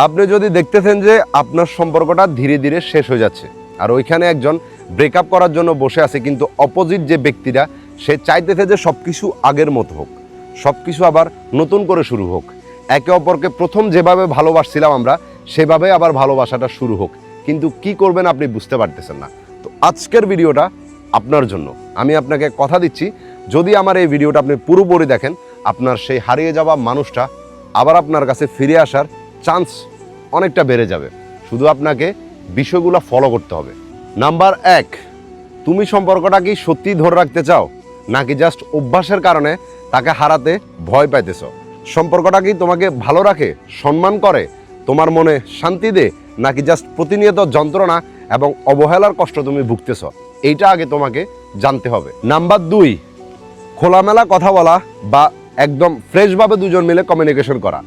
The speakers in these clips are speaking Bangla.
আপনি যদি দেখতেছেন যে আপনার সম্পর্কটা ধীরে ধীরে শেষ হয়ে যাচ্ছে, আর ওইখানে একজন ব্রেকআপ করার জন্য বসে আছে, কিন্তু অপোজিট যে ব্যক্তিটা সে চাইতেছে যে সব কিছু আগের মতো হোক, সব কিছু আবার নতুন করে শুরু হোক, একে অপরকে প্রথম যেভাবে ভালোবাসছিলাম আমরা সেভাবে আবার ভালোবাসাটা শুরু হোক, কিন্তু কি করবেন আপনি বুঝতে পারতেছেন না। তো আজকের ভিডিওটা আপনার জন্য। আমি আপনাকে কথা দিচ্ছি, যদি আমার এই ভিডিওটা আপনি পুরোপুরি দেখেন, আপনার সেই হারিয়ে যাওয়া মানুষটা আবার আপনার কাছে ফিরে আসার চান্স অনেকটা বেড়ে যাবে। শুধু আপনাকে বিষয়গুলো ফলো করতে হবে। নাম্বার 1, তুমি সম্পর্কটা কি সত্যি ধরে রাখতে চাও, নাকি জাস্ট অভ্যাসের কারণে তাকে হারাতে ভয় পাইতেছ? সম্পর্কটা কি তোমাকে ভালো রাখে, সম্মান করে, তোমার মনে শান্তি দেয়, নাকি জাস্ট প্রতিনিয়ত যন্ত্রণা এবং অবহেলার কষ্ট তুমি ভুগতেছ? এইটা আগে তোমাকে জানতে হবে। নাম্বার 2, খোলামেলা কথা বলা বা একদম ফ্রেশভাবে দুজন মিলে কমিউনিকেশন করা।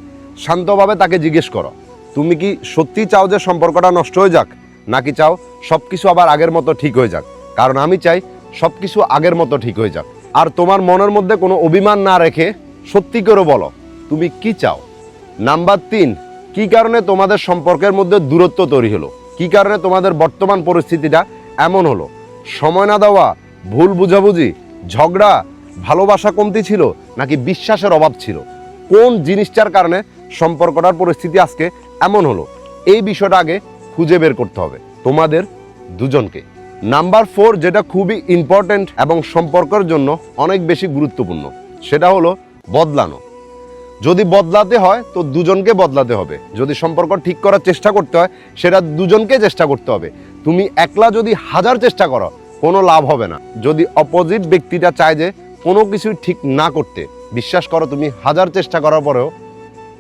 শান্তভাবে তাকে জিজ্ঞেস করো, তুমি কি সত্যি চাও যে সম্পর্কটা নষ্ট হয়ে যাক, নাকি চাও সব কিছু আবার আগের মতো ঠিক হয়ে যাক? কারণ আমি চাই সব কিছু আগের মতো ঠিক হয়ে যাক। আর তোমার মনের মধ্যে কোনো অভিমান না রেখে সত্যি করে বলো তুমি কি চাও। নাম্বার 3, কি কারণে তোমাদের সম্পর্কের মধ্যে দূরত্ব তৈরি হলো, কি কারণে তোমাদের বর্তমান পরিস্থিতিটা এমন হলো? সময় না দেওয়া, ভুল বুঝাবুঝি, ঝগড়া, ভালোবাসা কমতি ছিল, নাকি বিশ্বাসের অভাব ছিল? কোন জিনিসটার কারণে সম্পর্কটার পরিস্থিতি আজকে এমন হলো? এই বিষয়টা আগে খুঁজে বের করতে হবে তোমাদের দুজনকে। নাম্বার 4, যেটা খুবই ইম্পর্টেন্ট এবং সম্পর্কের জন্য অনেক বেশি গুরুত্বপূর্ণ, সেটা হলো বদলানো। যদি বদলাতে হয় তো দুজনকে বদলাতে হবে। যদি সম্পর্ক ঠিক করার চেষ্টা করতে হয় সেটা দুজনকে চেষ্টা করতে হবে। তুমি একলা যদি 1000 চেষ্টা করো কোনো লাভ হবে না। যদি অপোজিট ব্যক্তিটা চায় যে কোনো কিছুই ঠিক না করতে, বিশ্বাস করো তুমি 1000 চেষ্টা করার পরেও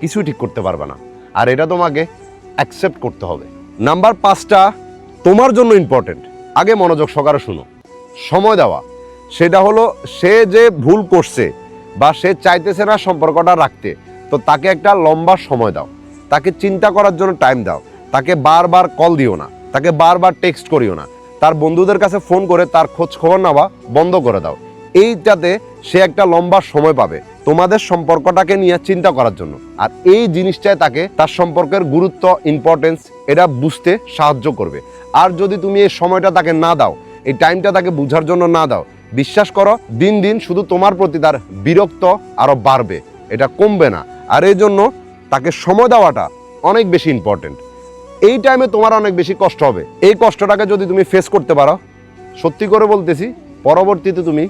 কিছুই ঠিক করতে পারবে না। আর এটা তোমাকে অ্যাকসেপ্ট করতে হবে। নাম্বার 5টা তোমার জন্য ইম্পর্টেন্ট, আগে মনোযোগ সহকারে শুনো। সময় দেওয়া, সেটা হলো সে যে ভুল করছে বা সে চাইতেছে না সম্পর্কটা রাখতে, তো তাকে একটা লম্বা সময় দাও, তাকে চিন্তা করার জন্য টাইম দাও, তাকে বারবার কল দিও না, তাকে বারবার টেক্সট করিও না, তার বন্ধুদের কাছে ফোন করে তার খোঁজ খবর নেওয়া বন্ধ করে দাও। এইটাতে সে একটা লম্বা সময় পাবে তোমাদের সম্পর্কটাকে নিয়ে চিন্তা করার জন্য। আর এই জিনিসটাই তাকে তার সম্পর্কের গুরুত্ব, ইম্পর্টেন্স এটা বুঝতে সাহায্য করবে। আর যদি তুমি এই সময়টা তাকে না দাও, এই টাইমটা তাকে বোঝার জন্য না দাও, বিশ্বাস করো দিন দিন শুধু তোমার প্রতি তার বিরক্ত আরো বাড়বে, এটা কমবে না। আর এই জন্য তাকে সময় দেওয়াটা অনেক বেশি ইম্পর্টেন্ট। এই টাইমে তোমার অনেক বেশি কষ্ট হবে। এই কষ্টটাকে যদি তুমি ফেস করতে পারো, সত্যি করে বলতেছি, পরবর্তীতে তুমি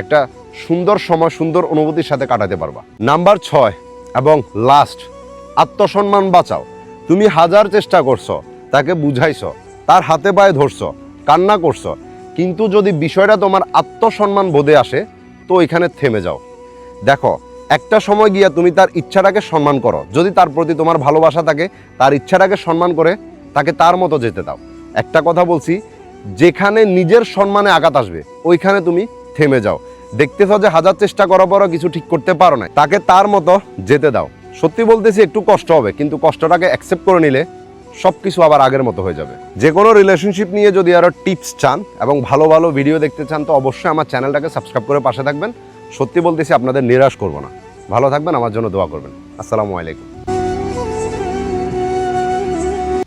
একটা সুন্দর সময়, সুন্দর অনুভূতির সাথে কাটাতে পারবা। নাম্বার 6 এবং লাস্ট, আত্মসম্মান বাঁচাও। তুমি 1000 চেষ্টা করছো, তাকে বুঝাইছো, তার হাতে পায়ে ধরছো, কান্না করছো, কিন্তু যদি বিষয়টা তোমার আত্মসম্মান বোধে আসে তো এখানে থেমে যাও। দেখো, একটা সময় গিয়া তুমি তার ইচ্ছাটাকে সম্মান করো। যদি তার প্রতি তোমার ভালোবাসা থাকে, তার ইচ্ছাটাকে সম্মান করে তাকে তার মতো যেতে দাও। একটা কথা বলছি, যেখানে নিজের সম্মানে আঘাত আসবে ওইখানে তুমি থেমে যাও। দেখতেছ যে 1000 চেষ্টা করার পরও কিছু ঠিক করতে পারো না, তাকে তার মতো যেতে দাও। সত্যি বলতেছি, একটু কষ্ট হবে, কিন্তু কষ্টটাকে অ্যাকসেপ্ট করে নিলে সব কিছু আবার আগের মতো হয়ে যাবে। যে কোনো রিলেশনশিপ নিয়ে যদি আরও টিপস চান এবং ভালো ভালো ভিডিও দেখতে চান, তো অবশ্যই আমার চ্যানেলটাকে সাবস্ক্রাইব করে পাশে থাকবেন। সত্যি বলতেছি, আপনাদের নিরাশ করব না। ভালো থাকবেন, আমার জন্য দোয়া করবেন। আসসালামু আলাইকুম।